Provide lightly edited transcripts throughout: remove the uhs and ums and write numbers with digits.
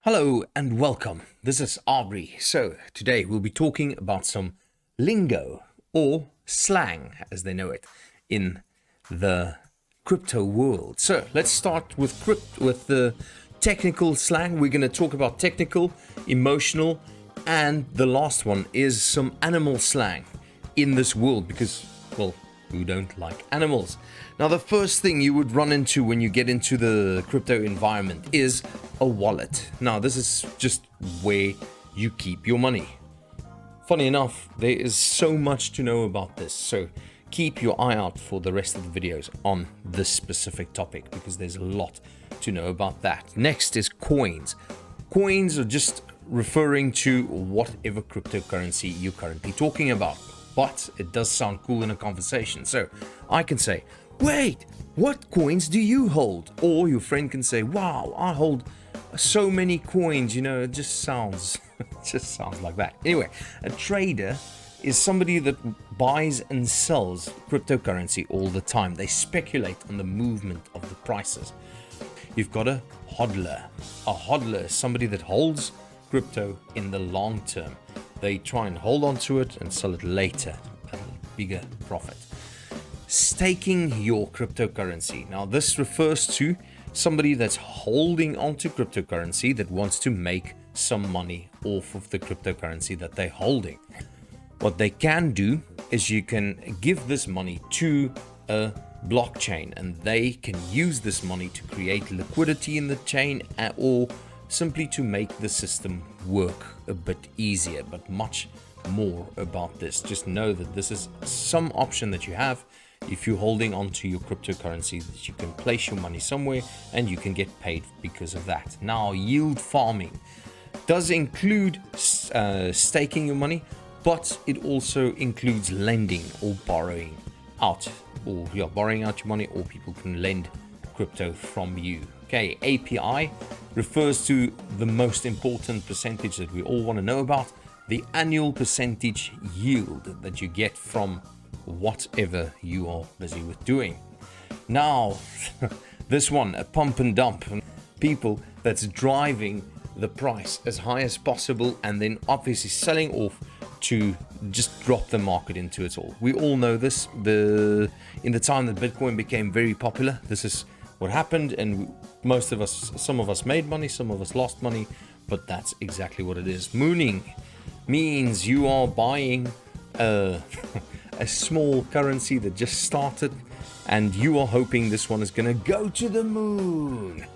Hello and welcome. This is Aubrey. So, today we'll be talking about some lingo or slang as they know it in the crypto world. So, let's start with the technical slang. We're going to talk about technical, emotional, and the last one is some animal slang in this world because, well, who don't like animals? Now, the first thing you would run into when you get into the crypto environment is a wallet. Now, this is just where you keep your money. Funny enough, there is so much to know about this, so keep your eye out for the rest of the videos on this specific topic because there's a lot to know about that. Next is coins. Coins are just referring to whatever cryptocurrency you're currently talking about, but it does sound cool in a conversation. So I can say, wait, what coins do you hold? Or your friend can say, wow, I hold so many coins. It just sounds like that. Anyway, a trader is somebody that buys and sells cryptocurrency all the time. They speculate on the movement of the prices. You've got a hodler. A hodler is somebody that holds crypto in the long term. They try and hold on to it and sell it later at a bigger profit. Staking your cryptocurrency. Now, this refers to somebody that's holding onto cryptocurrency that wants to make some money off of the cryptocurrency that they're holding. What they can do is you can give this money to a blockchain and they can use this money to create liquidity in the chain or simply to make the system work a bit easier. But much more about this. Just know that this is some option that you have if you're holding on to your cryptocurrency, that you can place your money somewhere and you can get paid because of that. Now, yield farming does include staking your money, but it also includes lending or borrowing out, borrowing out your money, or people can lend crypto from you. Okay, API refers to the most important percentage that we all want to know about, the annual percentage yield that you get from whatever you are busy with doing. Now, this one, a pump and dump, people that's driving the price as high as possible and then obviously selling off to just drop the market into it all. We all know this. In the time that Bitcoin became very popular, this is what happened, and some of us made money, some of us lost money, but that's exactly what it is. Mooning means you are buying a small currency that just started and you are hoping this one is going to go to the moon.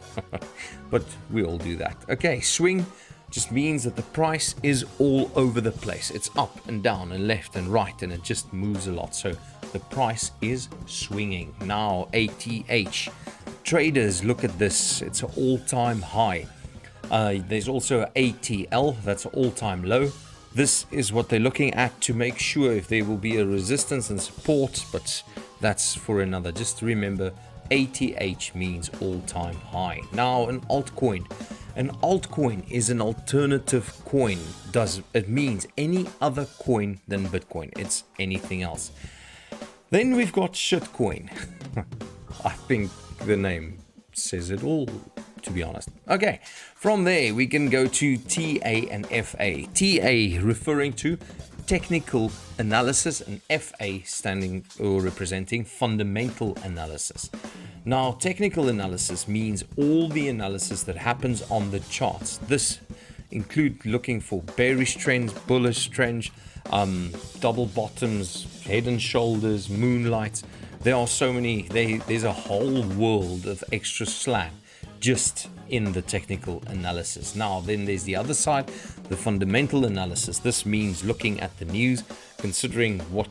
But we all do that. Okay, swing just means that the price is all over the place. It's up and down and left and right, and it just moves a lot. So the price is swinging. Now, ATH. Traders look at this. It's an all-time high. There's also ATL. That's an all-time low. This is what they're looking at to make sure if there will be a resistance and support, but that's for another. Just remember, ATH means all-time high. Now, an altcoin. An altcoin is an alternative coin. It means any other coin than Bitcoin. It's anything else. Then we've got shitcoin. I think the name says it all, to be honest. Okay, from there we can go to TA and FA. TA referring to technical analysis and FA standing or representing fundamental analysis. Now, technical analysis means all the analysis that happens on the charts. This include looking for bearish trends, bullish trends, double bottoms, head and shoulders, moonlights. There are so many. There's a whole world of extra slang just in the technical analysis. Now, then there's the other side, the fundamental analysis. This means looking at the news, considering what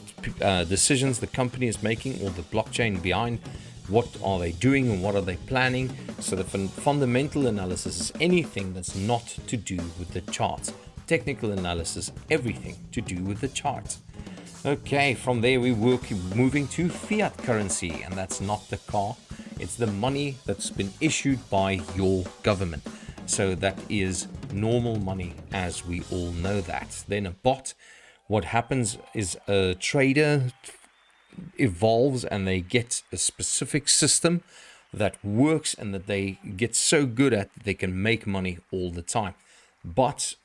decisions the company is making or the blockchain behind. What are they doing and what are they planning? So the fundamental analysis is anything that's not to do with the charts. Technical analysis, everything to do with the charts. Okay, from there we will keep moving to fiat currency, and that's not the car. It's the money that's been issued by your government. So that is normal money, as we all know that. Then a bot. What happens is a trader evolves and they get a specific system that works and that they get so good at that they can make money all the time. But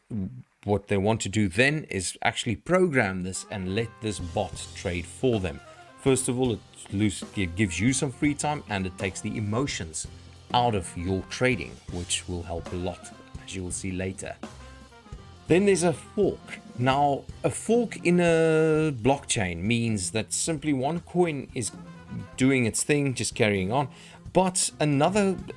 what they want to do then is actually program this and let this bot trade for them. First of all, it gives you some free time, and it takes the emotions out of your trading, which will help a lot, as you will see later. Then there's a fork. Now, a fork in a blockchain means that simply one coin is doing its thing, just carrying on, but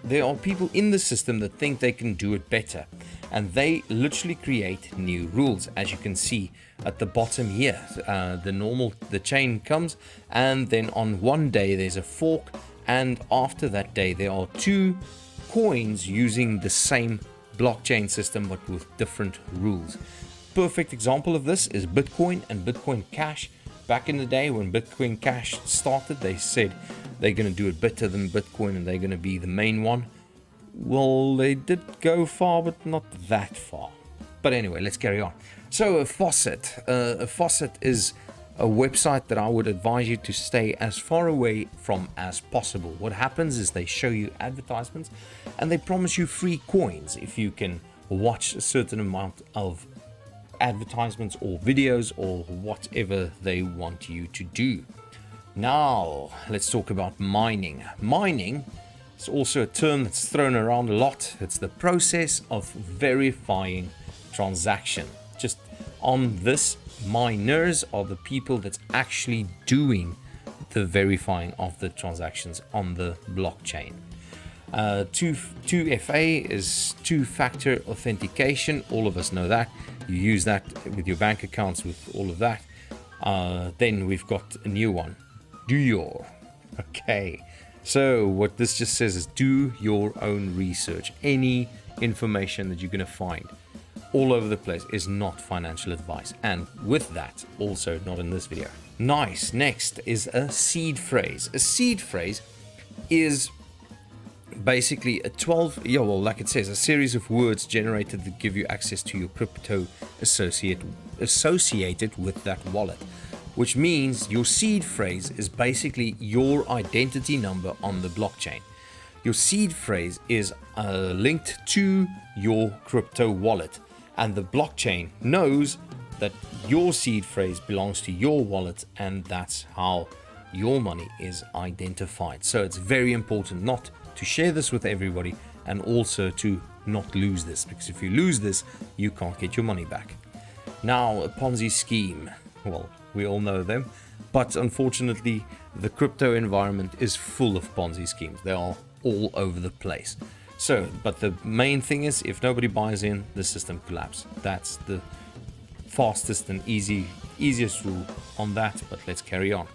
there are people in the system that think they can do it better, and they literally create new rules. As you can see at the bottom here, the chain comes, and then on one day there's a fork, and after that day there are two coins using the same blockchain system but with different rules. Perfect example of this is Bitcoin and Bitcoin Cash. Back in the day when Bitcoin Cash started, they said they're going to do it better than Bitcoin and they're going to be the main one. Well, they did go far, but not that far. But anyway, let's carry on. So a faucet is a website that I would advise you to stay as far away from as possible. What happens is they show you advertisements and they promise you free coins if you can watch a certain amount of advertisements or videos or whatever they want you to do. Now let's talk about mining. Mining is also a term that's thrown around a lot. It's the process of verifying transaction. Just on this, miners are the people that's actually doing the verifying of the transactions on the blockchain. 2FA is two-factor authentication. All of us know that. You use that with your bank accounts, with all of that. Then we've got a new one, do your. Okay, so what this just says is do your own research. Any information that you're going to find all over the place is not financial advice, and with that, also not in this video. Nice. Next is a seed phrase. A seed phrase is basically like it says, a series of words generated that give you access to your crypto associated with that wallet, which means your seed phrase is basically your identity number on the blockchain. Your seed phrase is linked to your crypto wallet, and the blockchain knows that your seed phrase belongs to your wallet, and that's how your money is identified. So it's very important not to share this with everybody, and also to not lose this, because if you lose this, you can't get your money back. Now, a Ponzi scheme. Well, we all know them, but unfortunately, the crypto environment is full of Ponzi schemes. They are all over the place. So, but the main thing is, if nobody buys in, the system collapses. That's the fastest and easiest rule on that, but let's carry on.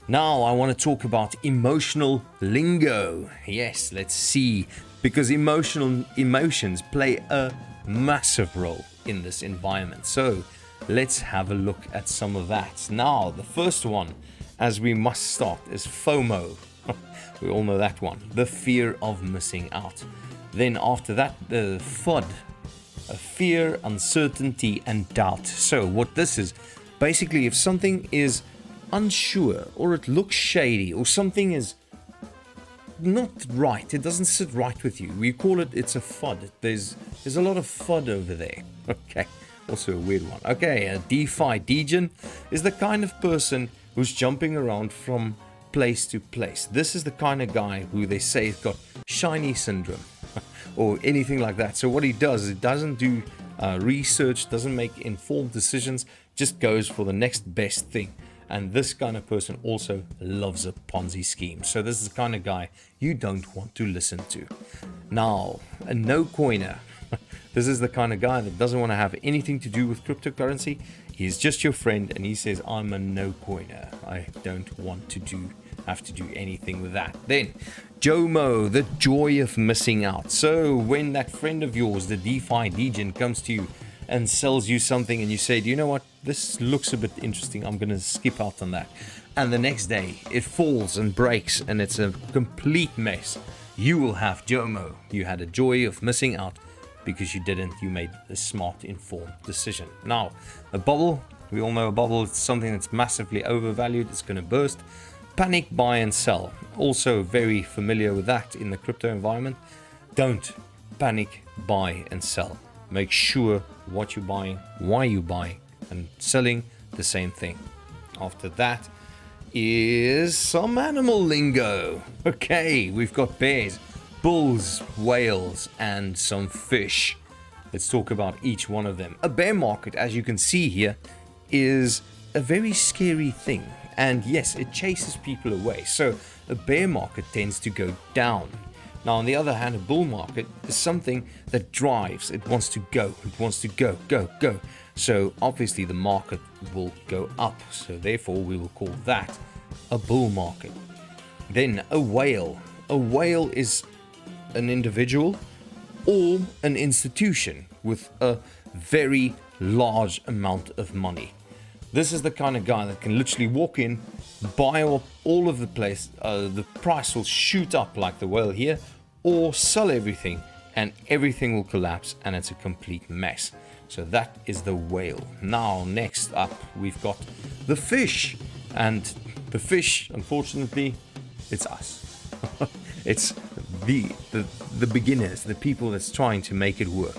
Now I want to talk about emotional lingo. Yes, let's see, because emotions play a massive role in this environment. So let's have a look at some of that. Now, the first one, as we must start, is FOMO. We all know that one, the fear of missing out. Then after that, the FUD, a fear, uncertainty, and doubt. So what this is, basically, if something is unsure, or it looks shady, or something is not right, it doesn't sit right with you, we call it's a FUD. There's a lot of FUD over there. Okay, also a weird one. Okay, a DeFi degen is the kind of person who's jumping around from place to place. This is the kind of guy who they say has got shiny syndrome or anything like that. So what he does is he doesn't do research, doesn't make informed decisions, just goes for the next best thing. And this kind of person also loves a Ponzi scheme. So this is the kind of guy you don't want to listen to. Now, a no-coiner. This is the kind of guy that doesn't want to have anything to do with cryptocurrency. He's just your friend, and he says, I'm a no-coiner. I don't want to have to do anything with that. Then, JOMO, the joy of missing out. So when that friend of yours, the DeFi degen, comes to you and sells you something, and you say, do you know what, this looks a bit interesting, I'm going to skip out on that. And the next day, it falls and breaks, and it's a complete mess. You will have JOMO. You had a joy of missing out because you made a smart, informed decision. Now, a bubble, we all know a bubble is something that's massively overvalued, it's going to burst. Panic buy and sell. Also very familiar with that in the crypto environment. Don't panic buy and sell. Make sure what you're buying, why you're buying, and selling the same thing. After that is some animal lingo. Okay, we've got bears, bulls, whales, and some fish. Let's talk about each one of them. A bear market, as you can see here, is a very scary thing. And yes, it chases people away. So a bear market tends to go down. Now, on the other hand, a bull market is something that drives. It wants to go. It wants to go, go, go. So obviously the market will go up. So therefore we will call that a bull market. Then a whale. A whale is an individual or an institution with a very large amount of money. This is the kind of guy that can literally walk in, buy up all of the place, the price will shoot up like the whale here, or sell everything and everything will collapse and it's a complete mess. So that is the whale. Now next up we've got the fish, and the fish, unfortunately, it's us. It's the beginners, the people that's trying to make it work.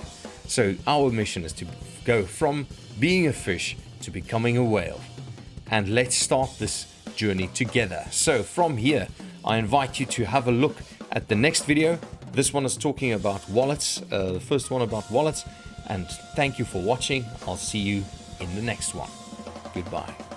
So our mission is to go from being a fish to becoming a whale, and let's start this journey together. So from here I invite you to have a look at the next video. This one is talking about wallets, the first one about wallets, and thank you for watching. I'll see you in the next one. Goodbye.